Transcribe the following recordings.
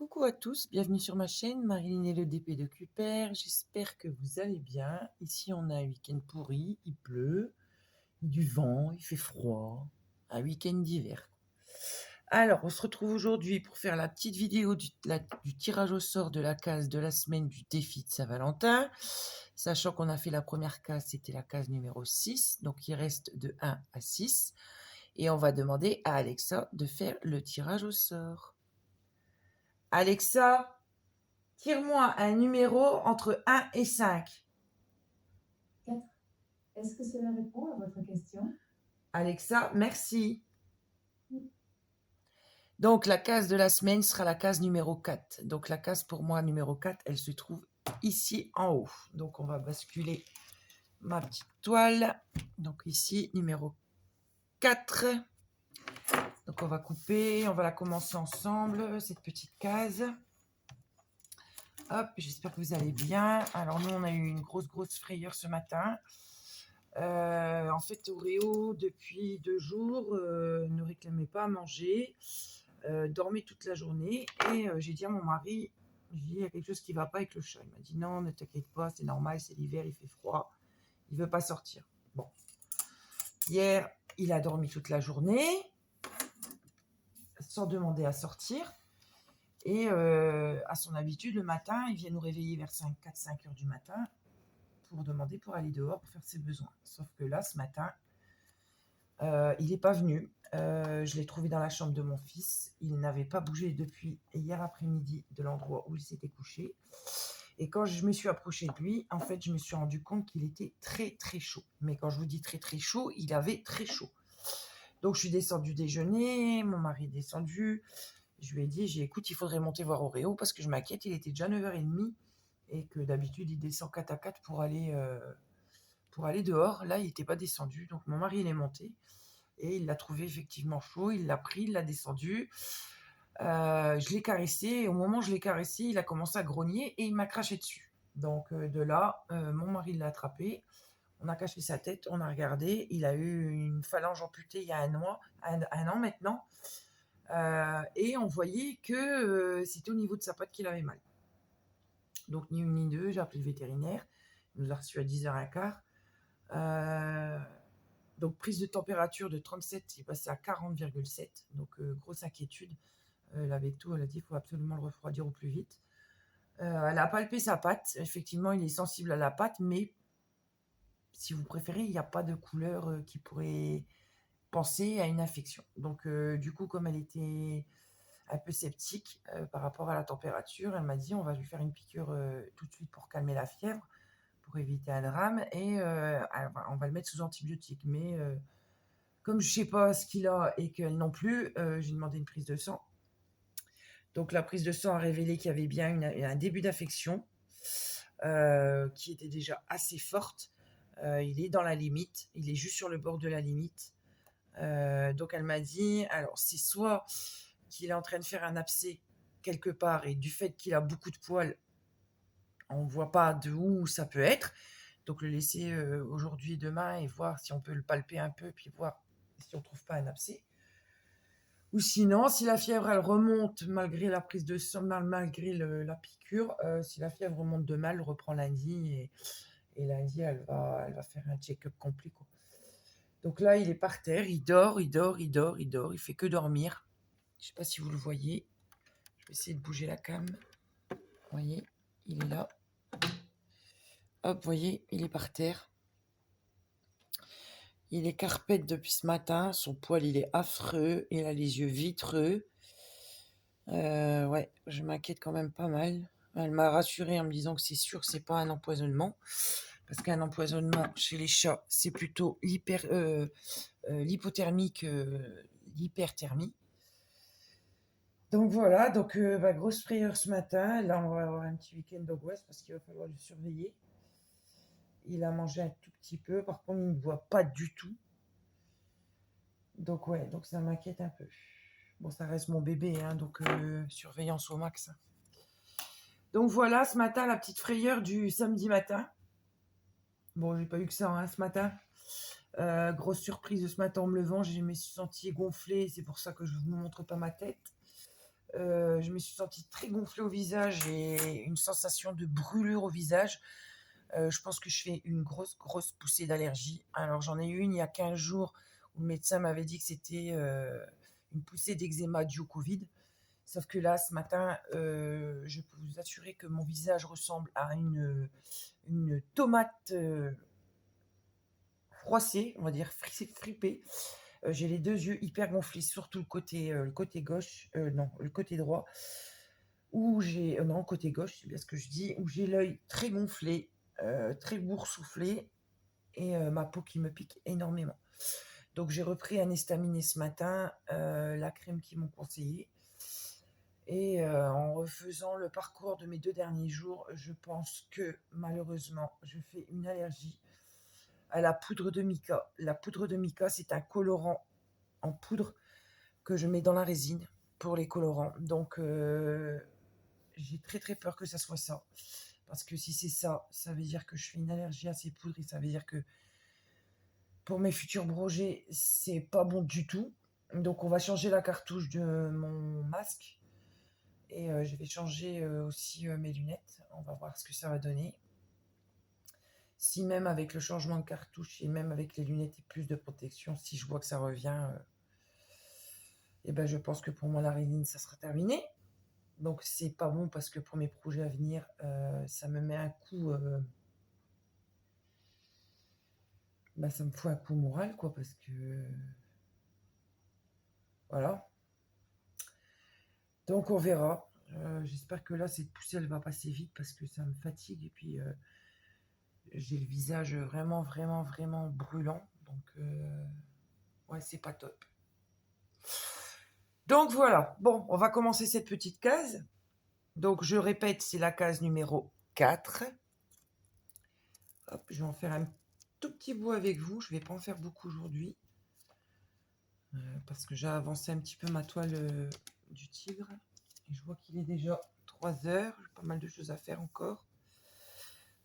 Coucou à tous, bienvenue sur ma chaîne, Marilyn et le DP de Cuper. J'espère que vous allez bien. Ici, on a un week-end pourri, il pleut, il y a du vent, il fait froid, un week-end d'hiver. Alors, on se retrouve aujourd'hui pour faire la petite vidéo du tirage au sort de la case de la semaine du défi de Saint-Valentin. Sachant qu'on a fait la première case, c'était la case numéro 6, donc il reste de 1 à 6. Et on va demander à Alexa de faire le tirage au sort. Alexa, tire-moi un numéro entre 1 et 5. 4. Est-ce que cela répond à votre question? Alexa, merci. Donc, la case de la semaine sera la case numéro 4. Donc, la case pour moi numéro 4, elle se trouve ici en haut. Donc, on va basculer ma petite toile. Donc, ici, numéro 4. Donc, on va couper. On va la commencer ensemble, cette petite case. Hop, j'espère que vous allez bien. Alors, nous, on a eu une grosse frayeur ce matin. En fait, Oreo, depuis 2 jours, ne réclamait pas à manger, dormait toute la journée. Et j'ai dit à mon mari, il y a quelque chose qui ne va pas avec le chat. Il m'a dit non, ne t'inquiète pas, c'est normal, c'est l'hiver, il fait froid, il ne veut pas sortir. Bon, hier, il a dormi toute la journée, sans demander à sortir. Et à son habitude, le matin, il vient nous réveiller vers 4-5 heures du matin pour demander pour aller dehors pour faire ses besoins. Sauf que là, ce matin, il n'est pas venu. Je l'ai trouvé dans la chambre de mon fils. Il n'avait pas bougé depuis hier après-midi de l'endroit où il s'était couché. Et quand je me suis approchée de lui, en fait, je me suis rendu compte qu'il était très chaud. Mais quand je vous dis très chaud, il avait très chaud. Donc, je suis descendue déjeuner. Mon mari est descendu. Je lui ai dit, écoute, il faudrait monter voir Oreo parce que je m'inquiète. Il était déjà 9h30 et que d'habitude, il descend 4 à 4 pour aller dehors. Là, il n'était pas descendu. Donc, mon mari, il est monté. Et il l'a trouvé effectivement chaud, il l'a pris, il l'a descendu. Je l'ai caressé, et au moment où je l'ai caressé, il a commencé à grogner et il m'a craché dessus. Donc de là, mon mari l'a attrapé, on a caché sa tête, on a regardé, il a eu une phalange amputée il y a un an maintenant. Et on voyait que c'était au niveau de sa patte qu'il avait mal. Donc ni une ni deux, j'ai appelé le vétérinaire, il nous a reçus à 10h15. Donc prise de température de 37, il est passé à 40,7. Donc grosse inquiétude. La veto, elle a dit qu'il faut absolument le refroidir au plus vite. Elle a palpé sa patte. Effectivement, il est sensible à la patte, mais si vous préférez, il n'y a pas de couleur qui pourrait penser à une infection. Donc du coup, comme elle était un peu sceptique par rapport à la température, elle m'a dit on va lui faire une piqûre tout de suite pour calmer la fièvre, pour éviter un drame, et on va le mettre sous antibiotiques. Mais comme je ne sais pas ce qu'il a et qu'elle non plus, j'ai demandé une prise de sang. Donc la prise de sang a révélé qu'il y avait bien un début d'infection qui était déjà assez forte. Il est dans la limite, il est juste sur le bord de la limite. Donc elle m'a dit, alors c'est soit qu'il est en train de faire un abcès quelque part et du fait qu'il a beaucoup de poils, on ne voit pas de où ça peut être. Donc le laisser aujourd'hui et demain et voir si on peut le palper un peu, puis voir si on ne trouve pas un abcès. Ou sinon, si la fièvre elle remonte malgré la prise de sang, malgré la piqûre, si la fièvre remonte demain, elle reprend lundi et lundi elle va faire un check-up complet, quoi. Donc là, il est par terre, il dort, il fait que dormir. Je ne sais pas si vous le voyez. Je vais essayer de bouger la cam. Vous voyez, il est là. Hop, vous voyez, il est par terre. Il est carpette depuis ce matin. Son poil, il est affreux. Il a les yeux vitreux. Ouais, je m'inquiète quand même pas mal. Elle m'a rassurée en me disant que c'est sûr que c'est pas un empoisonnement. Parce qu'un empoisonnement chez les chats, c'est plutôt l'hypothermie que l'hyperthermie. Donc voilà, donc grosse frayeur ce matin. Là, on va avoir un petit week-end d'angoisse parce qu'il va falloir le surveiller. Il a mangé un tout petit peu, par contre, il ne boit pas du tout. Donc ouais, donc ça m'inquiète un peu. Bon, ça reste mon bébé, hein, donc surveillance au max. Donc voilà, ce matin, la petite frayeur du samedi matin. Bon, j'ai pas eu que ça, hein, ce matin. Grosse surprise de ce matin en me levant, je me suis sentie gonflée, c'est pour ça que je ne vous montre pas ma tête. Je me suis sentie très gonflée au visage et une sensation de brûlure au visage. Je pense que je fais une grosse, grosse poussée d'allergie. Alors j'en ai eu une il y a 15 jours où le médecin m'avait dit que c'était une poussée d'eczéma due au Covid. Sauf que là, ce matin, je peux vous assurer que mon visage ressemble à une tomate froissée, on va dire fripée. J'ai les deux yeux hyper gonflés, surtout le côté gauche, non, le côté droit, où j'ai, non, côté gauche, c'est bien ce que je dis, où j'ai l'œil très gonflé, très boursouflé, et ma peau qui me pique énormément. Donc j'ai repris un estaminet ce matin, la crème qu'ils m'ont conseillée. Et en refaisant le parcours de mes 2 derniers jours, je pense que malheureusement, je fais une allergie à la poudre de mica. La poudre de mica, c'est un colorant en poudre que je mets dans la résine pour les colorants. Donc j'ai très, très peur que ça soit ça. Parce que si c'est ça, ça veut dire que je fais une allergie à ces poudres et ça veut dire que pour mes futurs projets, c'est pas bon du tout. Donc on va changer la cartouche de mon masque et je vais changer aussi mes lunettes. On va voir ce que ça va donner. Si même avec le changement de cartouche et même avec les lunettes et plus de protection, si je vois que ça revient, et ben je pense que pour moi la résine, ça sera terminé. Donc c'est pas bon parce que pour mes projets à venir, ça me met un coup, ça me fout un coup moral, quoi, parce que voilà. Donc on verra. J'espère que là, cette poussée, elle va passer vite parce que ça me fatigue. Et puis, j'ai le visage vraiment, vraiment, vraiment brûlant. Donc, ouais, c'est pas top. Donc voilà. Bon, on va commencer cette petite case. Donc, je répète, c'est la case numéro 4. Hop, je vais en faire un tout petit bout avec vous. Je ne vais pas en faire beaucoup aujourd'hui. Parce que j'ai avancé un petit peu ma toile du tigre. Et je vois qu'il est déjà 3 heures. J'ai pas mal de choses à faire encore.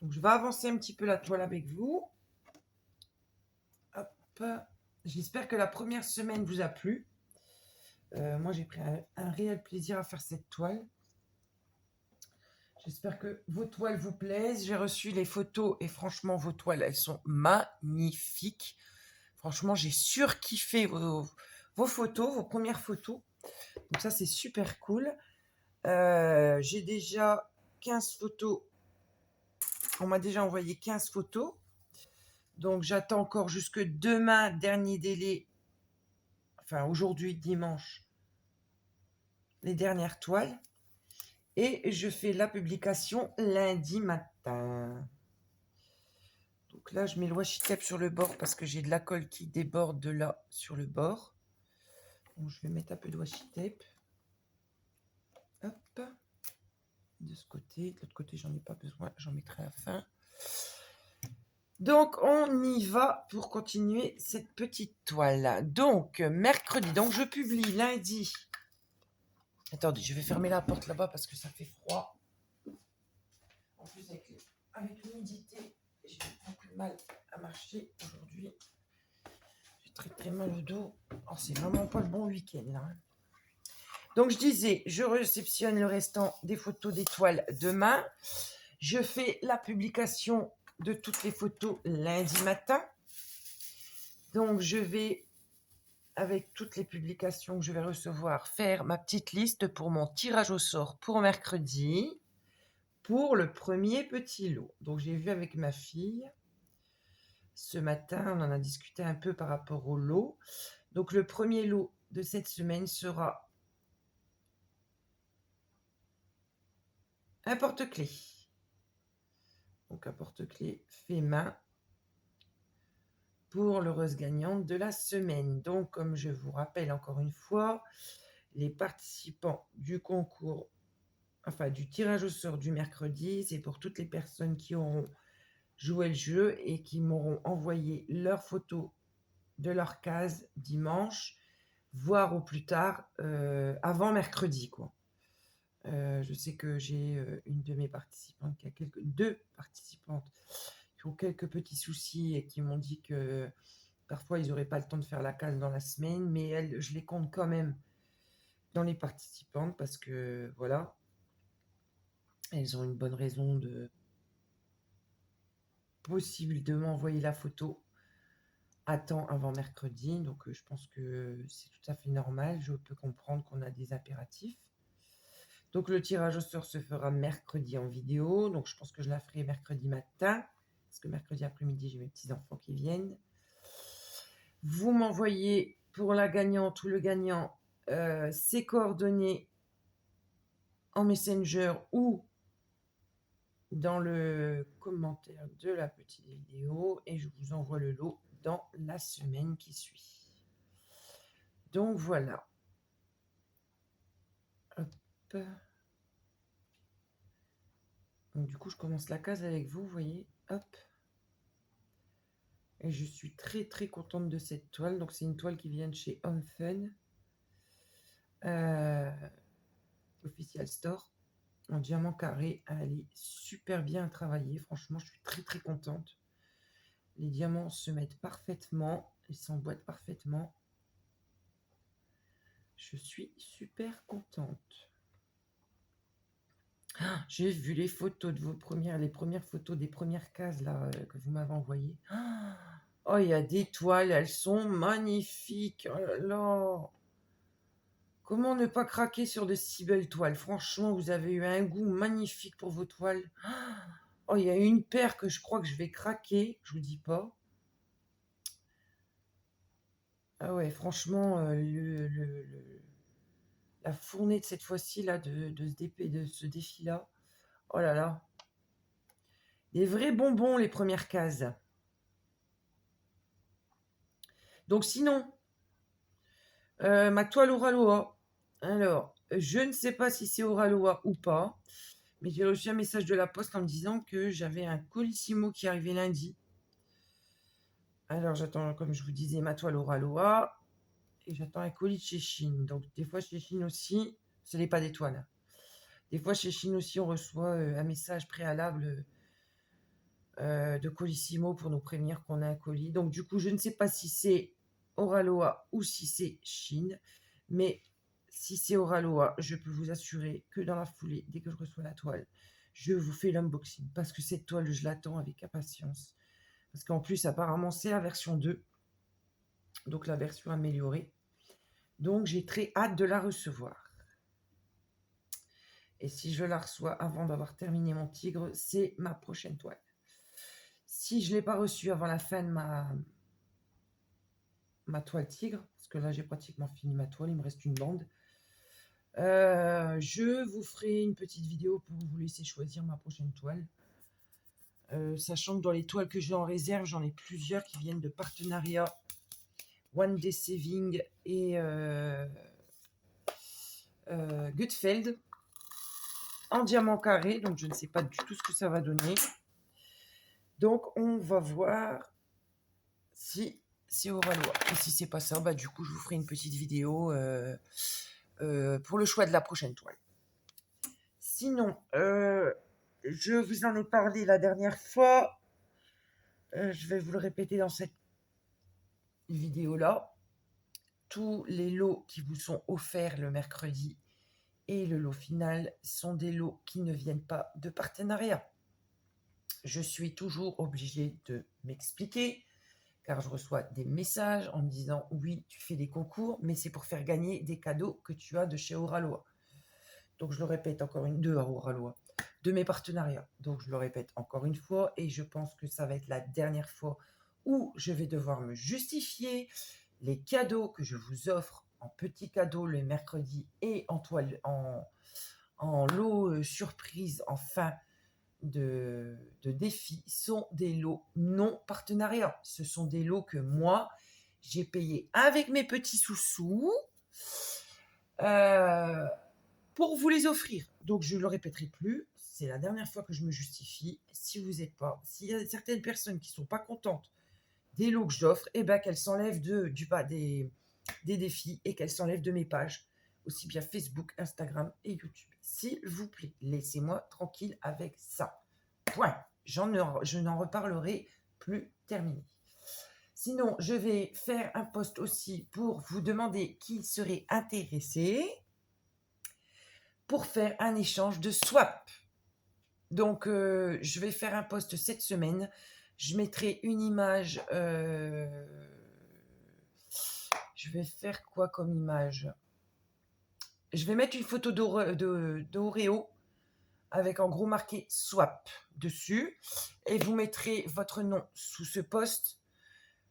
Donc je vais avancer un petit peu la toile avec vous. Hop. J'espère que la première semaine vous a plu. Moi j'ai pris un réel plaisir à faire cette toile. J'espère que vos toiles vous plaisent. J'ai reçu les photos et franchement vos toiles elles sont magnifiques. Franchement j'ai surkiffé vos photos, vos premières photos. Donc ça c'est super cool. J'ai déjà 15 photos. On m'a déjà envoyé 15 photos. Donc j'attends encore jusque demain, dernier délai. Enfin aujourd'hui, dimanche, les dernières toiles. Et je fais la publication lundi matin. Donc là, je mets le washi tape sur le bord parce que j'ai de la colle qui déborde de là sur le bord. Donc je vais mettre un peu de washi tape. Hop. De ce côté. De l'autre côté, j'en ai pas besoin. J'en mettrai à la fin. Donc, on y va pour continuer cette petite toile. Donc, mercredi. Donc, je publie lundi. Attendez, je vais fermer la porte là-bas parce que ça fait froid. En plus, avec l'humidité, j'ai beaucoup de mal à marcher aujourd'hui. J'ai très très mal au dos. Oh, c'est vraiment pas le bon week-end là. Donc, je disais, je réceptionne le restant des photos d'étoiles demain. Je fais la publication de toutes les photos lundi matin. Donc, je vais, avec toutes les publications que je vais recevoir, faire ma petite liste pour mon tirage au sort pour mercredi, pour le premier petit lot. Donc, j'ai vu avec ma fille ce matin, on en a discuté un peu par rapport au lot. Donc, le premier lot de cette semaine sera un porte-clés. Donc, un porte-clés fait main pour l'heureuse gagnante de la semaine. Donc, comme je vous rappelle encore une fois, les participants du concours, enfin du tirage au sort du mercredi, c'est pour toutes les personnes qui auront joué le jeu et qui m'auront envoyé leurs photos de leur case dimanche, voire au plus tard avant mercredi, quoi. Je sais que j'ai une de mes participantes qui a deux participantes qui ont quelques petits soucis et qui m'ont dit que parfois ils n'auraient pas le temps de faire la case dans la semaine, mais elles, je les compte quand même dans les participantes parce que, voilà, elles ont une bonne raison de possible de m'envoyer la photo à temps avant mercredi. Donc, je pense que c'est tout à fait normal. Je peux comprendre qu'on a des impératifs. Donc, le tirage au sort se fera mercredi en vidéo. Donc, je pense que je la ferai mercredi matin. Parce que mercredi après-midi, j'ai mes petits-enfants qui viennent. Vous m'envoyez pour la gagnante ou le gagnant ses coordonnées en Messenger ou dans le commentaire de la petite vidéo et je vous envoie le lot dans la semaine qui suit. Donc voilà. Hop. Donc du coup, je commence la case avec vous, vous voyez. Hop. Et je suis très très contente de cette toile. Donc c'est une toile qui vient de chez Home Fun. Official Store. En diamant carré. Elle est super bien travaillée. Franchement, je suis très très contente. Les diamants se mettent parfaitement. Ils s'emboîtent parfaitement. Je suis super contente. Ah, j'ai vu les photos de les premières photos des premières cases là que vous m'avez envoyées. Oh, il y a des toiles, elles sont magnifiques. Oh là là. Comment ne pas craquer sur de si belles toiles? Franchement, vous avez eu un goût magnifique pour vos toiles. Oh, il y a une paire que je crois que je vais craquer, je vous dis pas. Ah ouais, franchement, la fournée de cette fois-ci là, de ce défi-là. Oh là là. Des vrais bonbons, les premières cases. Donc sinon, ma toile Oraloa. Alors, je ne sais pas si c'est Oraloa ou pas, mais j'ai reçu un message de la poste en me disant que j'avais un Colissimo qui arrivait lundi. Alors j'attends, comme je vous disais, ma toile Oraloa et j'attends un colis de chez Chine. Donc des fois chez Chine aussi, ce n'est pas des toiles. Des fois chez Chine aussi, on reçoit un message préalable de Colissimo pour nous prévenir qu'on a un colis. Donc du coup, je ne sais pas si c'est Oraloa ou si c'est Chine, mais si c'est Oraloa, je peux vous assurer que dans la foulée, dès que je reçois la toile, je vous fais l'unboxing parce que cette toile, je l'attends avec impatience. Parce qu'en plus, apparemment, c'est la version 2, donc la version améliorée. Donc j'ai très hâte de la recevoir. Et si je la reçois avant d'avoir terminé mon tigre, c'est ma prochaine toile. Si je ne l'ai pas reçue avant la fin de ma toile tigre, parce que là j'ai pratiquement fini ma toile, il me reste une bande. Je vous ferai une petite vidéo pour vous laisser choisir ma prochaine toile. Sachant que dans les toiles que j'ai en réserve, j'en ai plusieurs qui viennent de partenariats One Day Saving et Gutfeld en diamant carré, donc je ne sais pas du tout ce que ça va donner. Donc on va voir si c'est Oraloa. Et si c'est pas ça, bah du coup je vous ferai une petite vidéo pour le choix de la prochaine toile. Sinon, je vous en ai parlé la dernière fois. Je vais vous le répéter dans cette vidéo-là. Tous les lots qui vous sont offerts le mercredi et le lot final sont des lots qui ne viennent pas de partenariat. Je suis toujours obligée de m'expliquer car je reçois des messages en me disant oui, tu fais des concours, mais c'est pour faire gagner des cadeaux que tu as de chez Oraloa. Donc je le répète encore deux à Oraloa, de mes partenariats. Donc je le répète encore une fois et je pense que ça va être la dernière fois où je vais devoir me justifier les cadeaux que je vous offre en petits cadeaux le mercredi et en toile en lot surprise en fin de défi sont des lots non partenariats. Ce sont des lots que moi, j'ai payé avec mes petits sous-sous pour vous les offrir. Donc, je ne le répéterai plus. C'est la dernière fois que je me justifie. Si vous n'êtes pas, s'il y a certaines personnes qui ne sont pas contentes des lots que j'offre, eh ben, qu'elles s'enlèvent du bas des défis et qu'elles s'enlèvent de mes pages, aussi bien Facebook, Instagram et YouTube. S'il vous plaît, laissez-moi tranquille avec ça. Point. Je n'en reparlerai plus. Terminé. Sinon, je vais faire un post aussi pour vous demander qui serait intéressé. pour faire un échange de swap. Donc, je vais faire un post cette semaine. Je mettrai une image. Je vais faire quoi comme image? Je vais mettre une photo d'Oreo avec en gros marqué swap dessus. Et vous mettrez votre nom sous ce post.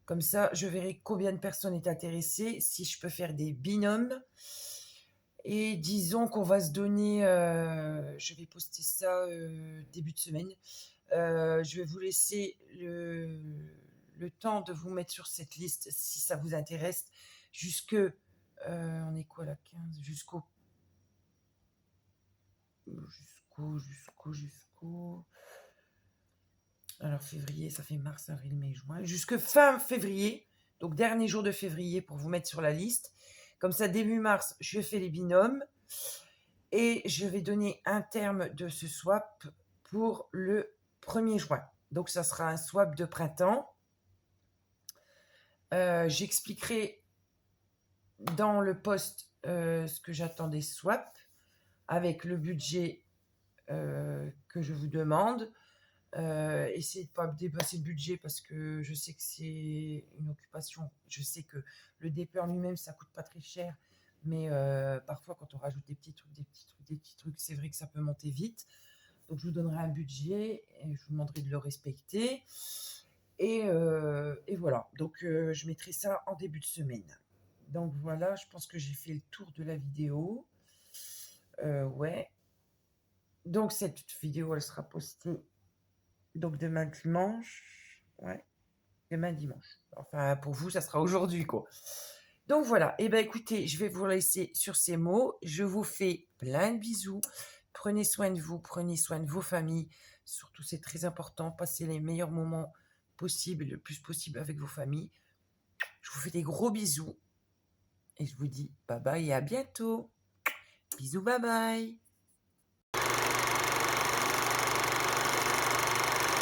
Comme ça, je verrai combien de personnes est intéressées, si je peux faire des binômes. Et disons qu'on va se donner, je vais poster ça début de semaine. Je vais vous laisser le temps de vous mettre sur cette liste si ça vous intéresse. Jusque, on est quoi là, 15 jusqu'au. Alors février, ça fait mars, avril, mai, juin. Jusque fin février, donc dernier jour de février pour vous mettre sur la liste. Comme ça, début mars, je fais les binômes. Et je vais donner un terme de ce swap pour le 1er juin. Donc ça sera un swap de printemps. J'expliquerai dans le post ce que j'attends des swaps avec le budget que je vous demande. Essayez de ne pas dépasser le budget parce que je sais que c'est une occupation. Je sais que le DP en lui-même, ça coûte pas très cher. Mais parfois, quand on rajoute des petits trucs, c'est vrai que ça peut monter vite. Donc, je vous donnerai un budget et je vous demanderai de le respecter. Et voilà. Donc, je mettrai ça en début de semaine. Donc, voilà, je pense que j'ai fait le tour de la vidéo. Ouais. Donc, cette vidéo, elle sera postée donc demain dimanche. Ouais. Demain dimanche. Enfin, pour vous, ça sera aujourd'hui, quoi. Donc voilà, et ben écoutez, je vais vous laisser sur ces mots. Je vous fais plein de bisous. Prenez soin de vous, prenez soin de vos familles. Surtout, c'est très important. Passez les meilleurs moments possibles, le plus possible avec vos familles. Je vous fais des gros bisous. Et je vous dis bye bye et à bientôt. Bisous, bye bye.